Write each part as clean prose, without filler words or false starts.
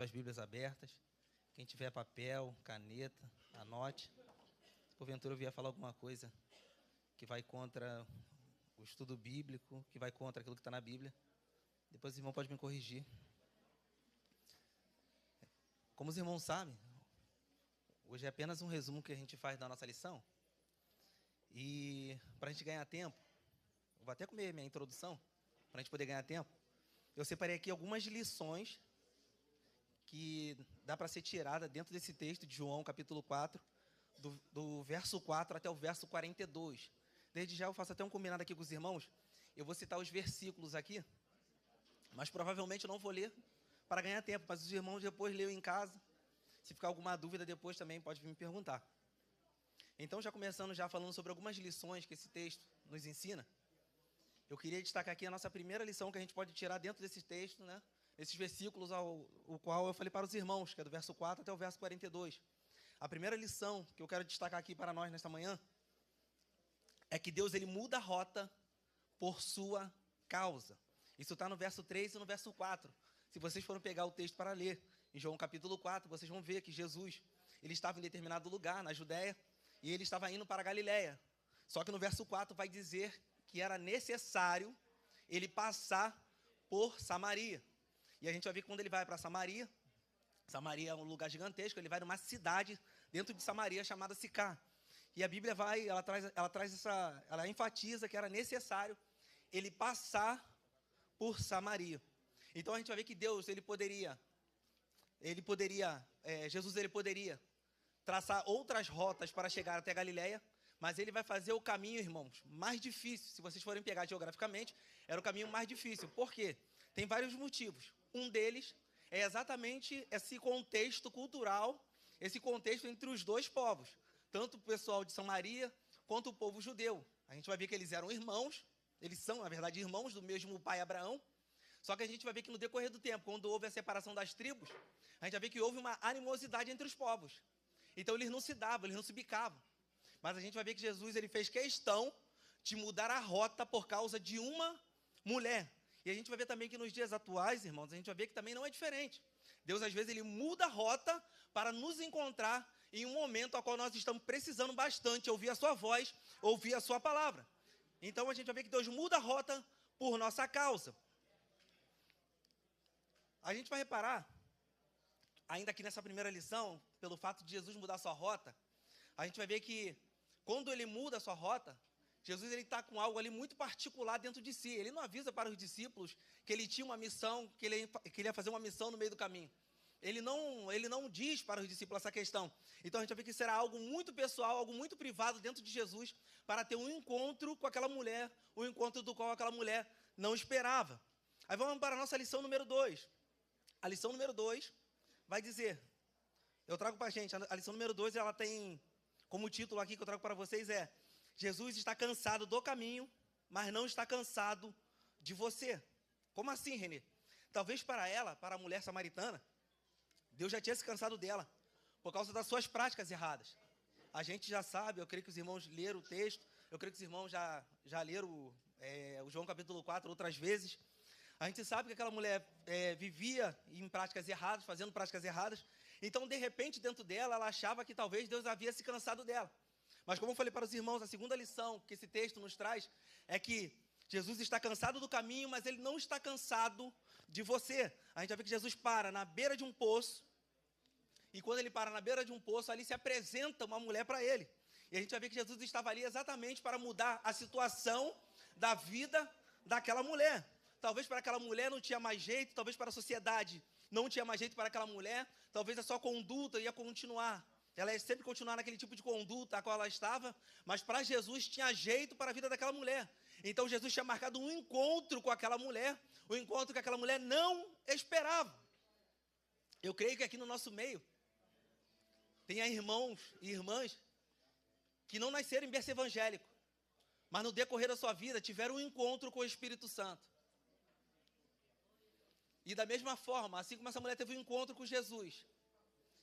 As Bíblias abertas. Quem tiver papel, caneta, anote. Se porventura eu vier falar alguma coisa que vai contra o estudo bíblico, que vai contra aquilo que está na Bíblia, depois o irmão pode me corrigir. Como os irmãos sabem, hoje é apenas um resumo que a gente faz da nossa lição. E para a gente ganhar tempo, eu vou até comer minha introdução, para a gente poder ganhar tempo, eu separei aqui algumas lições que dá para ser tirada dentro desse texto de João, capítulo 4, do verso 4 até o verso 42. Desde já eu faço até um combinado aqui com os irmãos. Eu vou citar os versículos aqui, mas provavelmente eu não vou ler para ganhar tempo, mas os irmãos depois leiam em casa. Se ficar alguma dúvida depois também pode vir me perguntar. Então, já começando já falando sobre algumas lições que esse texto nos ensina, eu queria destacar aqui a nossa primeira lição que a gente pode tirar dentro desse texto, né? Esses versículos o qual eu falei para os irmãos, que é do verso 4 até o verso 42. A primeira lição que eu quero destacar aqui para nós nesta manhã é que Deus ele muda a rota por sua causa. Isso está no verso 3 e no verso 4. Se vocês forem pegar o texto para ler, em João capítulo 4, vocês vão ver que Jesus ele estava em determinado lugar, na Judéia, e ele estava indo para a Galiléia. Só que no verso 4 vai dizer que era necessário ele passar por Samaria. E a gente vai ver que quando ele vai para Samaria, Samaria é um lugar gigantesco, ele vai numa cidade dentro de Samaria chamada Sicá. E a Bíblia ela enfatiza que era necessário ele passar por Samaria. Então a gente vai ver que Deus, Jesus ele poderia traçar outras rotas para chegar até Galiléia, mas ele vai fazer o caminho, irmãos, mais difícil. Se vocês forem pegar geograficamente, era o caminho mais difícil. Por quê? Tem vários motivos. Um deles é exatamente esse contexto cultural, esse contexto entre os dois povos, tanto o pessoal de Samaria quanto o povo judeu. A gente vai ver que eles eram irmãos, eles são, na verdade, irmãos do mesmo pai Abraão, só que a gente vai ver que no decorrer do tempo, quando houve a separação das tribos, a gente vai ver que houve uma animosidade entre os povos. Então eles não se davam, eles não se bicavam. Mas a gente vai ver que Jesus ele fez questão de mudar a rota por causa de uma mulher. E a gente vai ver também que nos dias atuais, irmãos, a gente vai ver que também não é diferente. Deus, às vezes, ele muda a rota para nos encontrar em um momento ao qual nós estamos precisando bastante ouvir a sua voz, ouvir a sua palavra. Então, a gente vai ver que Deus muda a rota por nossa causa. A gente vai reparar, ainda aqui nessa primeira lição, pelo fato de Jesus mudar a sua rota, a gente vai ver que quando ele muda a sua rota, Jesus está com algo ali muito particular dentro de si. Ele não avisa para os discípulos que ele tinha uma missão, que ele ia fazer uma missão no meio do caminho. Ele não diz para os discípulos essa questão. Então a gente vai ver que será algo muito pessoal, algo muito privado dentro de Jesus, para ter um encontro com aquela mulher, um encontro do qual aquela mulher não esperava. Aí vamos para a nossa lição número 2. A lição número 2 vai dizer, eu trago para a gente, a lição número 2, ela tem como título aqui que eu trago para vocês é: Jesus está cansado do caminho, mas não está cansado de você. Como assim, Renê? Talvez para ela, para a mulher samaritana, Deus já tinha se cansado dela, por causa das suas práticas erradas. A gente já sabe, eu creio que os irmãos leram o texto, eu creio que os irmãos já leram o João capítulo 4 outras vezes. A gente sabe que aquela mulher vivia em práticas erradas, fazendo práticas erradas. Então, de repente, dentro dela, ela achava que talvez Deus havia se cansado dela. Mas como eu falei para os irmãos, a segunda lição que esse texto nos traz é que Jesus está cansado do caminho, mas ele não está cansado de você. A gente vai ver que Jesus para na beira de um poço, e quando ele para na beira de um poço, ali se apresenta uma mulher para ele. E a gente vai ver que Jesus estava ali exatamente para mudar a situação da vida daquela mulher. Talvez para aquela mulher não tinha mais jeito, talvez para a sociedade não tinha mais jeito para aquela mulher, talvez a sua conduta ia continuar. Ela ia sempre continuar naquele tipo de conduta a qual ela estava, mas para Jesus tinha jeito para a vida daquela mulher. Então Jesus tinha marcado um encontro com aquela mulher, um encontro que aquela mulher não esperava. Eu creio que aqui no nosso meio tem irmãos e irmãs que não nasceram em berço evangélico, mas no decorrer da sua vida tiveram um encontro com o Espírito Santo. E da mesma forma, assim como essa mulher teve um encontro com Jesus,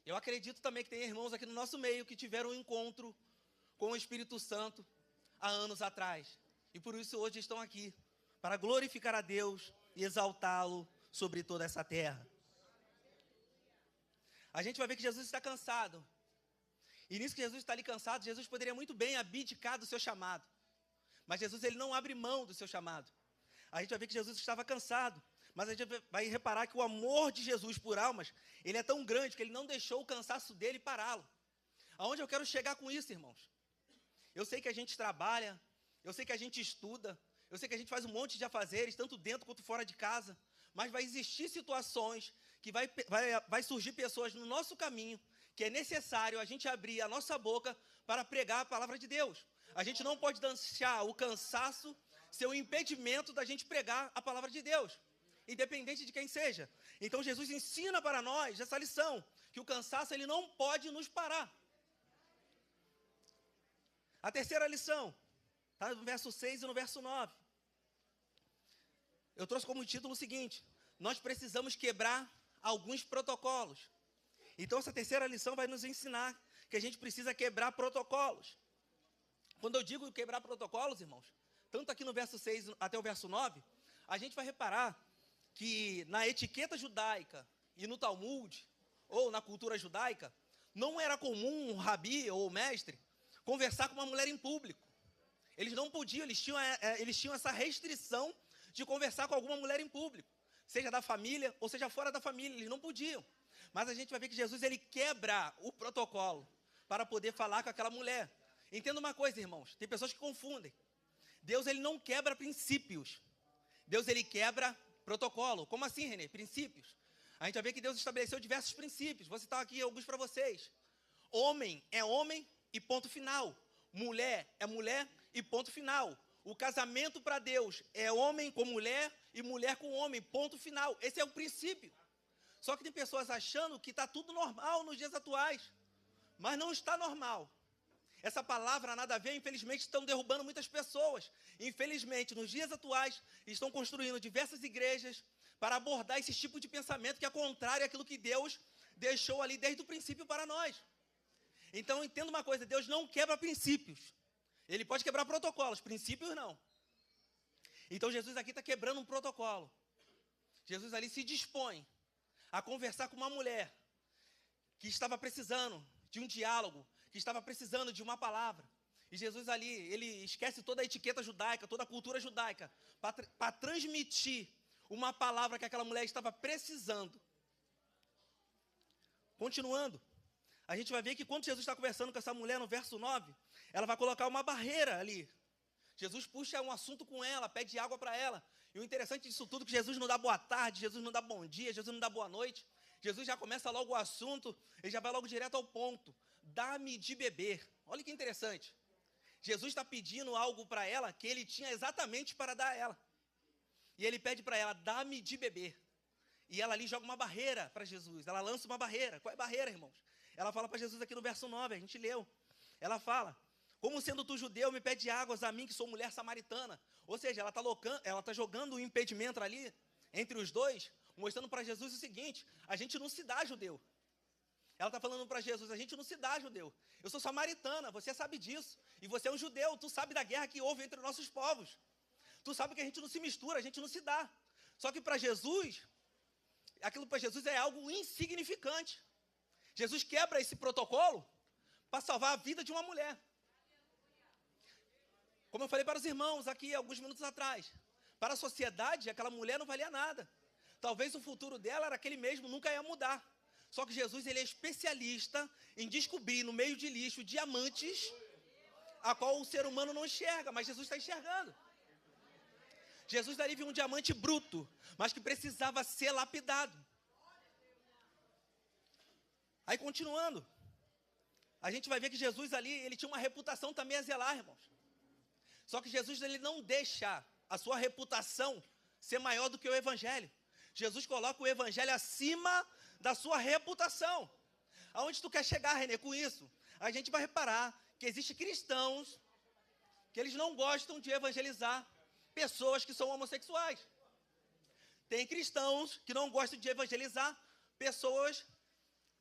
eu acredito também que tem irmãos aqui no nosso meio que tiveram um encontro com o Espírito Santo há anos atrás. E por isso hoje estão aqui, para glorificar a Deus e exaltá-lo sobre toda essa terra. a gente vai ver que Jesus está cansado. E nisso que Jesus está ali cansado, Jesus poderia muito bem abdicar do seu chamado. Mas Jesus, ele não abre mão do seu chamado. A gente vai ver que Jesus estava cansado. Mas a gente vai reparar que o amor de Jesus por almas, ele é tão grande que ele não deixou o cansaço dele pará-lo. Aonde eu quero chegar com isso, irmãos? Eu sei que a gente trabalha, eu sei que a gente estuda, eu sei que a gente faz um monte de afazeres, tanto dentro quanto fora de casa. Mas vai existir situações que vai surgir pessoas no nosso caminho que é necessário a gente abrir a nossa boca para pregar a palavra de Deus. A gente não pode deixar o cansaço ser o impedimento da gente pregar a palavra de Deus, independente de quem seja. Então Jesus ensina para nós essa lição, que o cansaço ele não pode nos parar. A terceira lição está no verso 6 e no verso 9. Eu trouxe como título o seguinte: nós precisamos quebrar alguns protocolos. Então essa terceira lição vai nos ensinar que a gente precisa quebrar protocolos. Quando eu digo quebrar protocolos, irmãos, tanto aqui no verso 6 até o verso 9, a gente vai reparar que na etiqueta judaica e no Talmud, ou na cultura judaica, não era comum um rabi ou mestre conversar com uma mulher em público. Eles não podiam, eles tinham essa restrição de conversar com alguma mulher em público, seja da família ou seja fora da família, eles não podiam. Mas a gente vai ver que Jesus, ele quebra o protocolo para poder falar com aquela mulher. Entenda uma coisa, irmãos, tem pessoas que confundem. Deus, ele não quebra princípios. Deus, ele quebra protocolo. Como assim, Renê? Princípios. A gente vai ver que Deus estabeleceu diversos princípios. Vou citar aqui alguns para vocês. Homem é homem e ponto final. Mulher é mulher e ponto final. O casamento para Deus é homem com mulher e mulher com homem, ponto final. Esse é o princípio. Só que tem pessoas achando que está tudo normal nos dias atuais. Mas não está normal. Essa palavra nada a ver, infelizmente, estão derrubando muitas pessoas. Infelizmente, nos dias atuais, estão construindo diversas igrejas para abordar esse tipo de pensamento que é contrário àquilo que Deus deixou ali desde o princípio para nós. Então, entenda uma coisa, Deus não quebra princípios. Ele pode quebrar protocolos, princípios não. Então, Jesus aqui está quebrando um protocolo. Jesus ali se dispõe a conversar com uma mulher que estava precisando de um diálogo, que estava precisando de uma palavra. E Jesus ali, ele esquece toda a etiqueta judaica, toda a cultura judaica, para transmitir uma palavra que aquela mulher estava precisando. Continuando, a gente vai ver que quando Jesus está conversando com essa mulher no verso 9, ela vai colocar uma barreira ali. Jesus puxa um assunto com ela, pede água para ela. E o interessante disso tudo é que Jesus não dá boa tarde, Jesus não dá bom dia, Jesus não dá boa noite. Jesus já começa logo o assunto, ele já vai logo direto ao ponto. Dá-me de beber. Olha que interessante. Jesus está pedindo algo para ela que ele tinha exatamente para dar a ela. E ele pede para ela, dá-me de beber. E ela ali joga uma barreira para Jesus. Ela lança uma barreira. Qual é a barreira, irmãos? Ela fala para Jesus aqui no verso 9, a gente leu. Ela fala, como sendo tu judeu, me pede águas a mim que sou mulher samaritana. Ou seja, ela está jogando um impedimento ali entre os dois, mostrando para Jesus o seguinte, a gente não se dá judeu. Ela está falando para Jesus, a gente não se dá judeu. Eu sou samaritana, você sabe disso. E você é um judeu, tu sabe da guerra que houve entre nossos povos. Tu sabe que a gente não se mistura, a gente não se dá. Só que para Jesus, aquilo para Jesus é algo insignificante. Jesus quebra esse protocolo para salvar a vida de uma mulher. Como eu falei para os irmãos aqui alguns minutos atrás, para a sociedade, aquela mulher não valia nada. Talvez o futuro dela era aquele mesmo, nunca ia mudar. Só que Jesus, ele é especialista em descobrir no meio de lixo diamantes a qual o ser humano não enxerga, mas Jesus está enxergando. Jesus dali viu um diamante bruto, mas que precisava ser lapidado. Aí continuando, a gente vai ver que Jesus ali, ele tinha uma reputação também a zelar, irmãos. Só que Jesus, ele não deixa a sua reputação ser maior do que o evangelho. Jesus coloca o evangelho acima da sua reputação. Aonde tu quer chegar, Renê, com isso? A gente vai reparar que existem cristãos que eles não gostam de evangelizar pessoas que são homossexuais. Tem cristãos que não gostam de evangelizar pessoas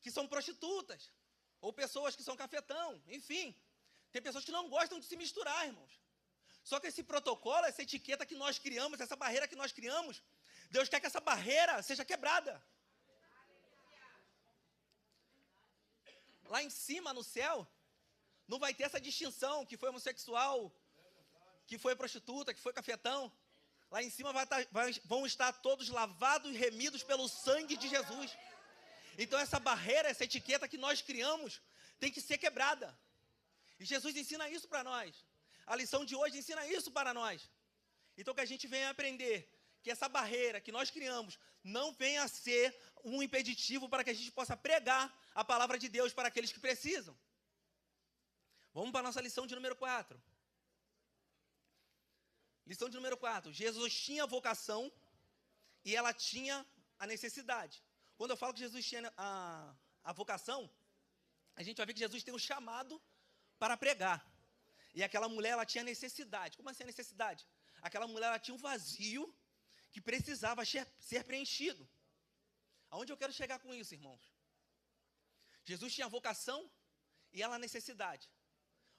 que são prostitutas, ou pessoas que são cafetão, enfim. Tem pessoas que não gostam de se misturar, irmãos. Só que esse protocolo, essa etiqueta que nós criamos, essa barreira que nós criamos, Deus quer que essa barreira seja quebrada. Lá em cima, no céu, não vai ter essa distinção, que foi homossexual, que foi prostituta, que foi cafetão. Lá em cima vão estar todos lavados e remidos pelo sangue de Jesus. Então essa barreira, essa etiqueta que nós criamos, tem que ser quebrada. E Jesus ensina isso para nós. A lição de hoje ensina isso para nós. Então que a gente venha aprender que essa barreira que nós criamos não venha a ser um impeditivo para que a gente possa pregar a palavra de Deus para aqueles que precisam. Vamos para a nossa lição de número 4. Lição de número 4. Jesus tinha vocação e ela tinha a necessidade. Quando eu falo que Jesus tinha a vocação, a gente vai ver que Jesus tem um chamado para pregar. E aquela mulher, ela tinha necessidade. Como assim a necessidade? Aquela mulher, ela tinha um vazio que precisava ser preenchido. Aonde eu quero chegar com isso, irmãos? Jesus tinha vocação e ela a necessidade.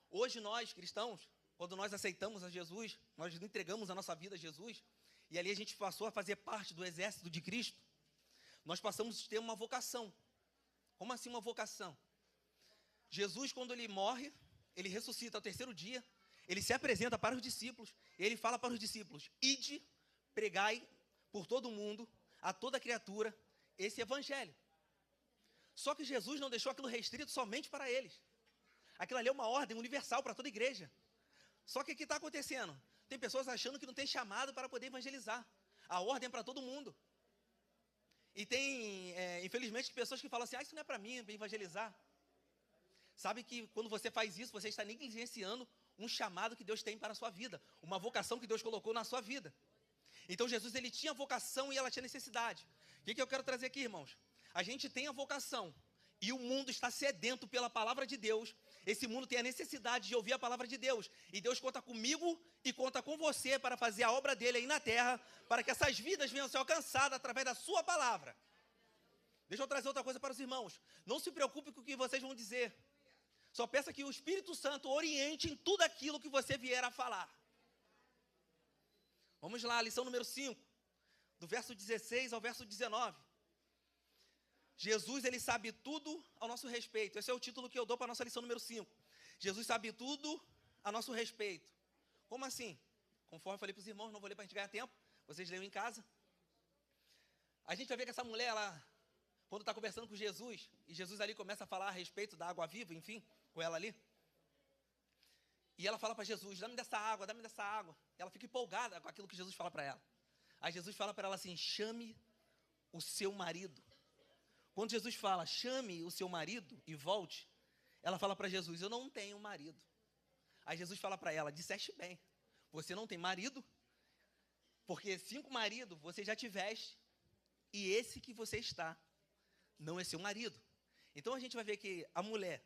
Hoje nós, cristãos, quando nós aceitamos a Jesus, nós entregamos a nossa vida a Jesus, e ali a gente passou a fazer parte do exército de Cristo, nós passamos a ter uma vocação. Como assim uma vocação? Jesus, quando ele morre, ele ressuscita ao terceiro dia, ele se apresenta para os discípulos, e ele fala para os discípulos: ide, pregai por todo o mundo, a toda criatura, esse evangelho. Só que Jesus não deixou aquilo restrito somente para eles. Aquilo ali é uma ordem universal para toda a igreja. Só que o que está acontecendo? Tem pessoas achando que não tem chamado para poder evangelizar. A ordem é para todo mundo. E tem, infelizmente, pessoas que falam assim: isso não é para mim, para evangelizar. Sabe que quando você faz isso, você está negligenciando um chamado que Deus tem para a sua vida. Uma vocação que Deus colocou na sua vida. Então Jesus, ele tinha vocação e ela tinha necessidade. O que eu quero trazer aqui, irmãos? A gente tem a vocação e o mundo está sedento pela palavra de Deus. Esse mundo tem a necessidade de ouvir a palavra de Deus. E Deus conta comigo e conta com você para fazer a obra dele aí na terra, para que essas vidas venham a ser alcançadas através da sua palavra. Deixa eu trazer outra coisa para os irmãos. Não se preocupe com o que vocês vão dizer. Só peça que o Espírito Santo oriente em tudo aquilo que você vier a falar. Vamos lá, lição número 5, do verso 16 ao verso 19. Jesus, ele sabe tudo ao nosso respeito. Esse é o título que eu dou para a nossa lição número 5. Jesus sabe tudo a nosso respeito. Como assim? Conforme eu falei para os irmãos, não vou ler para a gente ganhar tempo. Vocês leiam em casa. A gente vai ver que essa mulher, ela, quando está conversando com Jesus, e Jesus ali começa a falar a respeito da água viva, enfim, com ela ali. E ela fala para Jesus: dá-me dessa água, dá-me dessa água. Ela fica empolgada com aquilo que Jesus fala para ela. Aí Jesus fala para ela assim: chame o seu marido. Quando Jesus fala: chame o seu marido e volte, ela fala para Jesus: eu não tenho marido. Aí Jesus fala para ela: disseste bem, você não tem marido, porque 5 maridos você já tiveste, e esse que você está não é seu marido. Então a gente vai ver que a mulher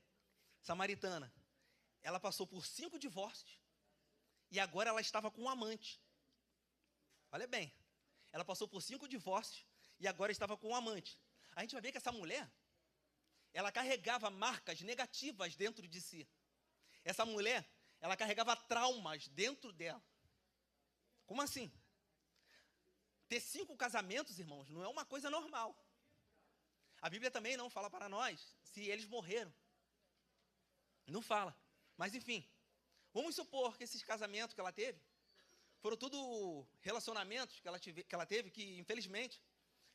samaritana, ela passou por 5 divórcios, e agora ela estava com um amante. Olha bem, ela passou por 5 divórcios, e agora estava com um amante. A gente vai ver que essa mulher, ela carregava marcas negativas dentro de si. Essa mulher, ela carregava traumas dentro dela. Como assim? Ter 5 casamentos, irmãos, não é uma coisa normal. A Bíblia também não fala para nós se eles morreram. Não fala. Mas enfim, vamos supor que esses casamentos que ela teve foram tudo relacionamentos que ela teve que, infelizmente,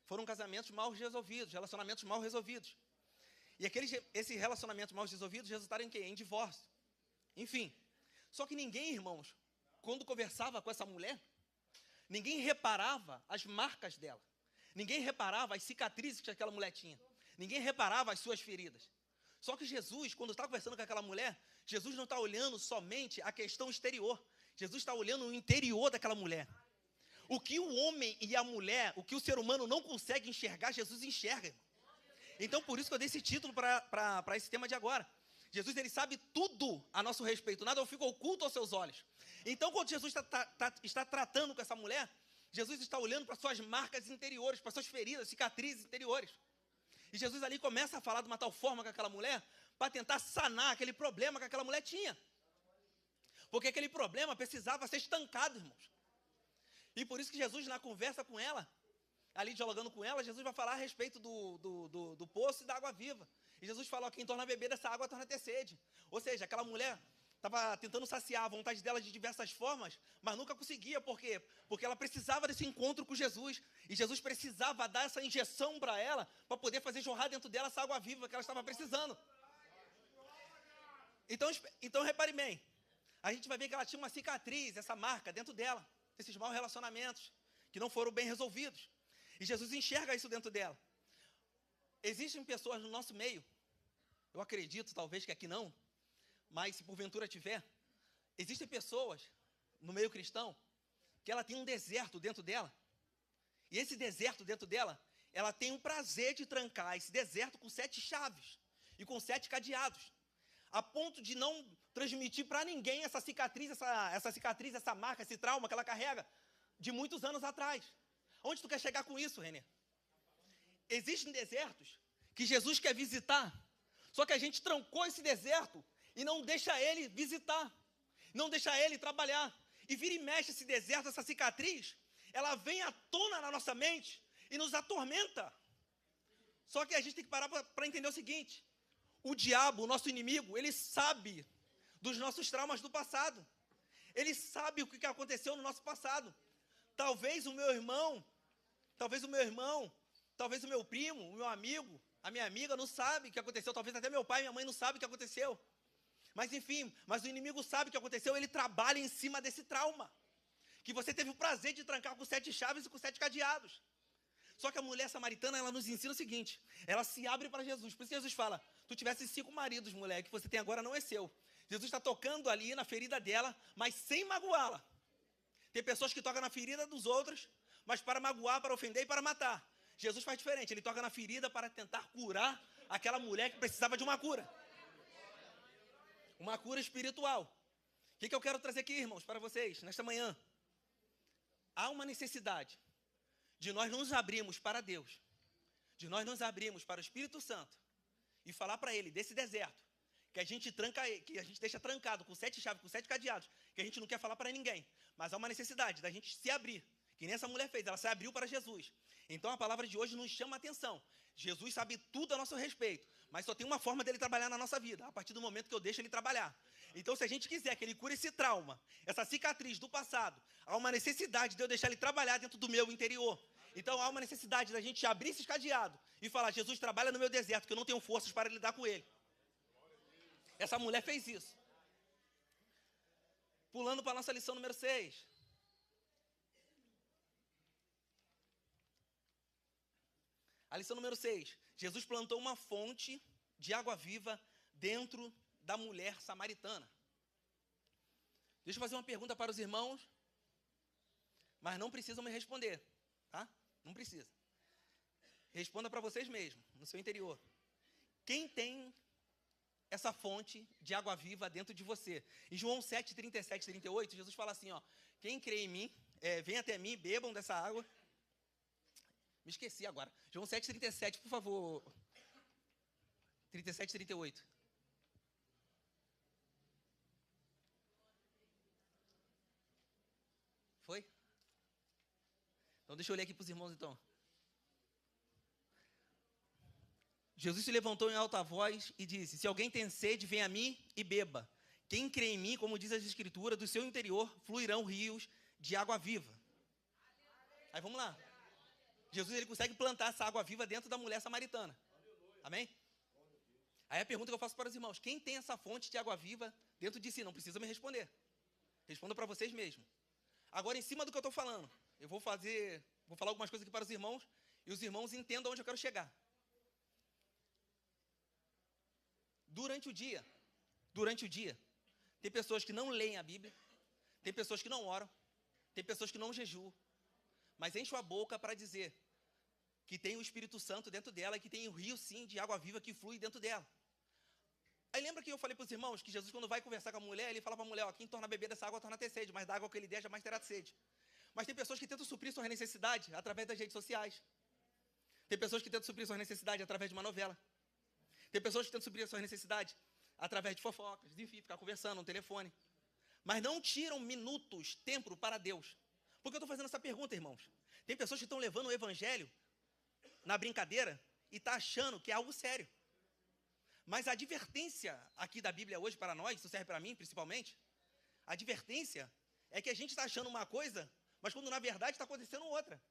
foram casamentos mal resolvidos, relacionamentos mal resolvidos. E esses relacionamentos mal resolvidos resultaram em quê? Em divórcio. Enfim. Só que ninguém, irmãos, quando conversava com essa mulher, ninguém reparava as marcas dela. Ninguém reparava as cicatrizes que aquela mulher tinha. Ninguém reparava as suas feridas. Só que Jesus, quando está conversando com aquela mulher, Jesus não está olhando somente a questão exterior. Jesus está olhando o interior daquela mulher. O que o homem e a mulher, o que o ser humano não consegue enxergar, Jesus enxerga. Então, por isso que eu dei esse título para esse tema de agora. Jesus, ele sabe tudo a nosso respeito. Nada fica oculto aos seus olhos. Então, quando Jesus está tratando com essa mulher, Jesus está olhando para suas marcas interiores, para suas feridas, cicatrizes interiores. E Jesus ali começa a falar de uma tal forma com aquela mulher, para tentar sanar aquele problema que aquela mulher tinha. Porque aquele problema precisava ser estancado, irmãos. E por isso que Jesus, na conversa com ela, ali dialogando com ela, Jesus vai falar a respeito do poço e da água viva. E Jesus fala, ó, quem torna a beber dessa água torna a ter sede. Ou seja, aquela mulher estava tentando saciar a vontade dela de diversas formas, mas nunca conseguia. Por quê? Porque ela precisava desse encontro com Jesus. E Jesus precisava dar essa injeção para ela, para poder fazer jorrar dentro dela essa água viva que ela estava precisando. Então repare bem, a gente vai ver que ela tinha uma cicatriz, essa marca dentro dela, esses maus relacionamentos que não foram bem resolvidos. E Jesus enxerga isso dentro dela. Existem pessoas no nosso meio, eu acredito talvez que aqui não, mas se porventura tiver, existem pessoas no meio cristão que ela tem um deserto dentro dela. E esse deserto dentro dela, ela tem o prazer de trancar esse deserto com 7 chaves e com 7 cadeados, a ponto de não transmitir para ninguém essa cicatriz, essa marca, esse trauma que ela carrega de muitos anos atrás. Onde tu quer chegar com isso, Renê? Existem desertos que Jesus quer visitar, só que a gente trancou esse deserto e não deixa ele visitar, não deixa ele trabalhar. E vira e mexe esse deserto, essa cicatriz, ela vem à tona na nossa mente e nos atormenta. Só que a gente tem que parar para entender o seguinte: o diabo, o nosso inimigo, ele sabe dos nossos traumas do passado. Ele sabe o que aconteceu no nosso passado. Talvez o meu irmão, talvez o meu primo, o meu amigo, a minha amiga não sabe o que aconteceu. Talvez até meu pai e minha mãe não sabem o que aconteceu. Mas enfim, o inimigo sabe o que aconteceu, ele trabalha em cima desse trauma. Que você teve o prazer de trancar com 7 chaves e com 7 cadeados. Só que a mulher samaritana, ela nos ensina o seguinte: ela se abre para Jesus. Por isso Jesus fala, tu tivesse 5 maridos, mulher, que você tem agora não é seu. Jesus está tocando ali na ferida dela, mas sem magoá-la. Tem pessoas que tocam na ferida dos outros, mas para magoar, para ofender e para matar. Jesus faz diferente, ele toca na ferida para tentar curar aquela mulher que precisava de uma cura. Uma cura espiritual. O que eu quero trazer aqui, irmãos, para vocês, nesta manhã? Há uma necessidade de nós nos abrirmos para Deus, de nós nos abrirmos para o Espírito Santo e falar para Ele desse deserto, que a gente deixa trancado com 7 chaves, com 7 cadeados, que a gente não quer falar para ninguém, mas há uma necessidade da gente se abrir, que nem essa mulher fez, ela se abriu para Jesus. Então a palavra de hoje nos chama a atenção. Jesus sabe tudo a nosso respeito, mas só tem uma forma dele trabalhar na nossa vida, a partir do momento que eu deixo ele trabalhar. Então, se a gente quiser que ele cure esse trauma, essa cicatriz do passado, há uma necessidade de eu deixar ele trabalhar dentro do meu interior. Então, há uma necessidade da gente abrir esses cadeados e falar: Jesus, trabalha no meu deserto, que eu não tenho forças para lidar com ele. Essa mulher fez isso. Pulando para a nossa lição número 6. A lição número 6. Jesus plantou uma fonte de água viva dentro da mulher samaritana. Deixa eu fazer uma pergunta para os irmãos, mas não precisam me responder, tá? Não precisa. Responda para vocês mesmos, no seu interior. Quem tem essa fonte de água viva dentro de você? Em João 7, 37 e 38, Jesus fala assim, ó: quem crê em mim, vem até mim, bebam dessa água. Me esqueci agora. João 7, 37, por favor. 37 e 38. Foi? Então deixa eu ler aqui para os irmãos então. Jesus se levantou em alta voz e disse: se alguém tem sede, venha a mim e beba. Quem crê em mim, como diz as Escrituras, do seu interior fluirão rios de água viva. Aí vamos lá. Jesus, ele consegue plantar essa água viva dentro da mulher samaritana. Amém? Aí a pergunta que eu faço para os irmãos: quem tem essa fonte de água viva dentro de si? Não precisa me responder. Responda para vocês mesmos. Agora, em cima do que eu estou falando, eu vou falar algumas coisas aqui para os irmãos, e os irmãos entendam onde eu quero chegar. Durante o dia, tem pessoas que não leem a Bíblia, tem pessoas que não oram, tem pessoas que não jejuam, mas enchem a boca para dizer que tem o Espírito Santo dentro dela e que tem o rio, sim, de água viva que flui dentro dela. Aí lembra que eu falei para os irmãos que Jesus, quando vai conversar com a mulher, ele fala para a mulher: ó, quem torna a beber dessa água torna a ter sede, mas da água que ele der jamais terá sede. Mas tem pessoas que tentam suprir suas necessidades através das redes sociais. Tem pessoas que tentam suprir suas necessidades através de uma novela. Tem pessoas que tentam suprir suas necessidades através de fofocas, enfim, ficar conversando no telefone. Mas não tiram minutos, tempo para Deus. Por que eu estou fazendo essa pergunta, irmãos? Tem pessoas que estão levando o evangelho na brincadeira e estão achando que é algo sério. Mas a advertência aqui da Bíblia hoje para nós, isso serve para mim principalmente, a advertência é que a gente está achando uma coisa, mas quando na verdade está acontecendo outra.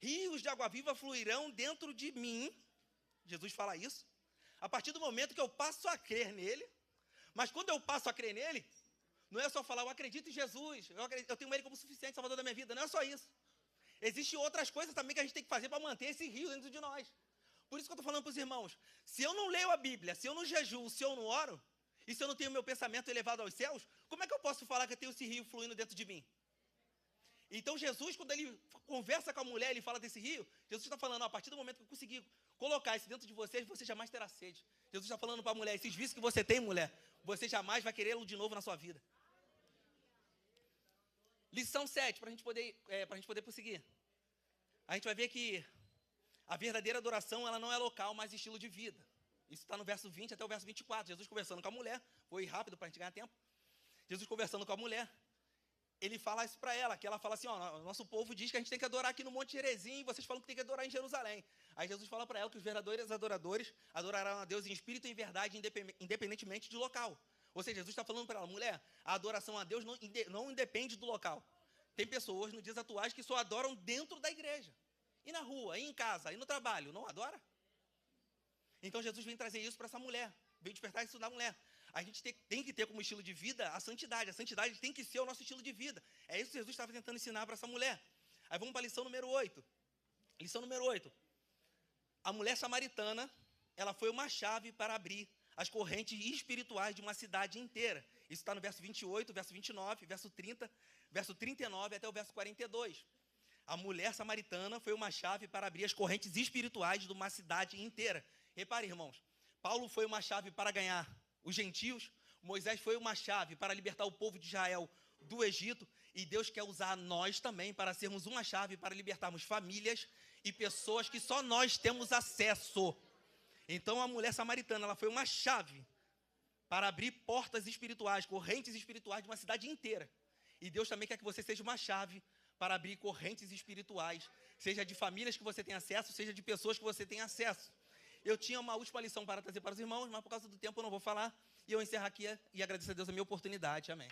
Rios de água viva fluirão dentro de mim, Jesus fala isso, a partir do momento que eu passo a crer nele. Mas quando eu passo a crer nele, não é só falar, eu acredito em Jesus, eu tenho ele como suficiente salvador da minha vida, não é só isso. Existem outras coisas também que a gente tem que fazer para manter esse rio dentro de nós. Por isso que eu estou falando para os irmãos, se eu não leio a Bíblia, se eu não jejuo, se eu não oro, e se eu não tenho meu pensamento elevado aos céus, como é que eu posso falar que eu tenho esse rio fluindo dentro de mim? Então Jesus, quando ele conversa com a mulher, ele fala desse rio, Jesus está falando, a partir do momento que eu conseguir colocar isso dentro de vocês, você jamais terá sede. Jesus está falando para a mulher, esses vícios que você tem, mulher, você jamais vai querê-lo de novo na sua vida. Lição 7, para a gente poder prosseguir. A gente vai ver que a verdadeira adoração, ela não é local, mas estilo de vida. Isso está no verso 20 até o verso 24. Jesus conversando com a mulher, foi rápido para a gente ganhar tempo. Jesus conversando com a mulher, ele fala isso para ela, que ela fala assim, ó, nosso povo diz que a gente tem que adorar aqui no Monte Gerizim, e vocês falam que tem que adorar em Jerusalém. Aí Jesus fala para ela que os verdadeiros adoradores adorarão a Deus em espírito e em verdade, independentemente de local. Ou seja, Jesus está falando para ela, mulher, a adoração a Deus não independe do local. Tem pessoas nos dias atuais que só adoram dentro da igreja. E na rua, e em casa, e no trabalho, não adora? Então Jesus vem trazer isso para essa mulher, vem despertar isso na mulher. A gente tem que ter como estilo de vida a santidade tem que ser o nosso estilo de vida. É isso que Jesus estava tentando ensinar para essa mulher. Aí vamos para a lição número 8. Lição número 8. A mulher samaritana, ela foi uma chave para abrir as correntes espirituais de uma cidade inteira. Isso está no verso 28, verso 29, verso 30, verso 39 até o verso 42. A mulher samaritana foi uma chave para abrir as correntes espirituais de uma cidade inteira. Repare, irmãos, Paulo foi uma chave para ganhar os gentios, Moisés foi uma chave para libertar o povo de Israel do Egito, e Deus quer usar nós também para sermos uma chave para libertarmos famílias e pessoas que só nós temos acesso. Então a mulher samaritana, ela foi uma chave para abrir portas espirituais, correntes espirituais de uma cidade inteira. E Deus também quer que você seja uma chave para abrir correntes espirituais, seja de famílias que você tem acesso, seja de pessoas que você tem acesso. Eu tinha uma última lição para trazer para os irmãos, mas por causa do tempo eu não vou falar. E eu encerro aqui e agradeço a Deus a minha oportunidade. Amém.